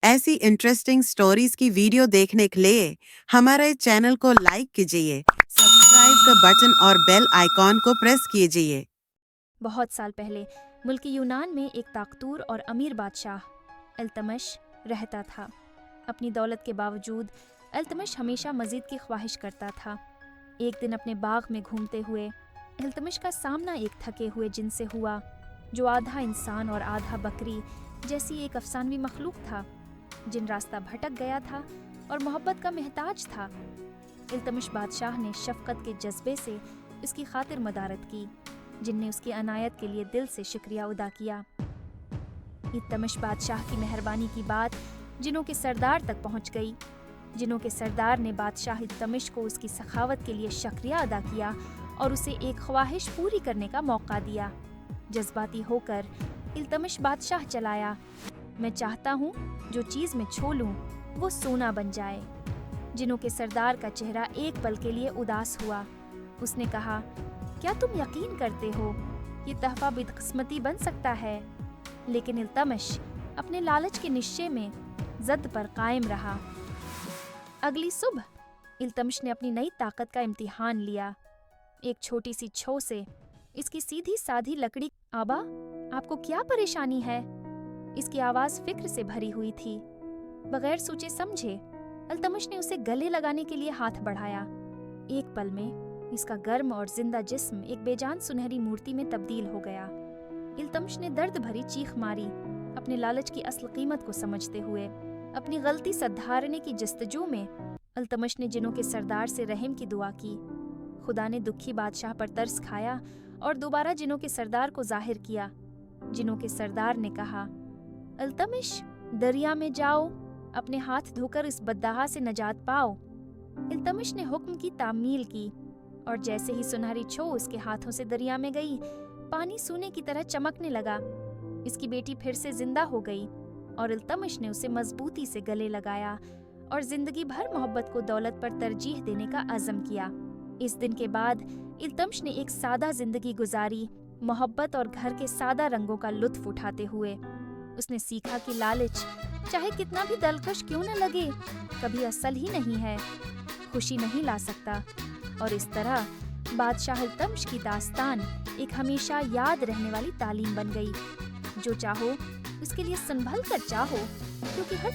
ऐसी interesting stories की video देखने के लिए हमारे चैनल को लाइक कीजिए, सब्सक्राइब का बटन और बेल आइकॉन को प्रेस कीजिए। बहुत साल पहले मुल्क यूनान में एक ताकतूर और अमीर बादशाह इल्तमिश रहता था। अपनी दौलत के बावजूद इल्तमिश हमेशा मज़ीद की ख्वाहिश करता था। एक दिन अपने बाग में घूमते हुए इल्तमिश का सामना एक थके हुए जिन से हुआ, जो आधा इंसान और आधा बकरी जैसी एक अफसानवी मखलूक था। जिन रास्ता भटक गया था और मोहब्बत का महताज था। इल्तमिश बादशाह ने शफकत के जज्बे से इसकी खातिर मदारत की, जिनने उसकी अनायत के लिए दिल से शुक्रिया अदा किया। इल्तमिश बादशाह की मेहरबानी की बात जिनों के सरदार तक पहुंच गई। जिनों के सरदार ने बादशाह इल्तमिश को उसकी सखावत के लिए शुक्रिया अदा किया और उसे एक ख्वाहिश पूरी करने का मौका दिया। जज्बाती होकर इल्तमिश बादशाह चलाया, मैं चाहता हूँ जो चीज़ मैं छू लूँ वो सोना बन जाए। जिनों के सरदार का चेहरा एक पल के लिए उदास हुआ। उसने कहा, क्या तुम यकीन करते हो ये तहफा बदकिस्मती बन सकता है? लेकिन इल्तमिश अपने लालच के निश्चय में जद पर कायम रहा। अगली सुबह इल्तमिश ने अपनी नई ताकत का इम्तिहान लिया। एक छोटी सी छो से इसकी सीधी साधी लकड़ी। आबा, आपको क्या परेशानी है? इसकी आवाज़ फिक्र से भरी हुई थी। बगैर सोचे समझे इल्तमिश ने उसे गले लगाने के लिए हाथ बढ़ाया। एक पल में इसका गर्म और जिंदा जिस्म एक बेजान सुनहरी मूर्ति में तब्दील हो गया। इल्तमिश ने दर्द भरी चीख मारी, अपने लालच की असल कीमत को समझते हुए। अपनी गलती सुधारने की जस्तजू में इल्तमिश ने जिनों के सरदार से रहम की दुआ की। खुदा ने दुखी बादशाह पर तरस खाया और दोबारा जिनों के सरदार को जाहिर किया। जिनों के सरदार ने कहा, इल्तमिश दरिया में जाओ, अपने हाथ धोकर इस बददाहा से नजात पाओ। इल्तमिश ने हुक्म की तामील की और जैसे ही सुनहरी छो उसके हाथों से दरिया में गई, पानी सोने की तरह चमकने लगा। इसकी बेटी फिर से जिंदा हो गई और इल्तमिश ने उसे मजबूती से गले लगाया और जिंदगी भर मोहब्बत को दौलत पर तरजीह देने का अज़म किया। इस दिन के बाद इल्तमिश ने एक सादा जिंदगी गुजारी, मोहब्बत और घर के सादा रंगों का लुत्फ उठाते हुए। उसने सीखा कि लालच चाहे कितना भी दिलकश क्यों न लगे, कभी असल ही नहीं है, खुशी नहीं ला सकता। और इस तरह बादशाह इल्तमिश की दास्तान एक हमेशा याद रहने वाली तालीम बन गई। जो चाहो उसके लिए संभल कर चाहो, क्योंकि हर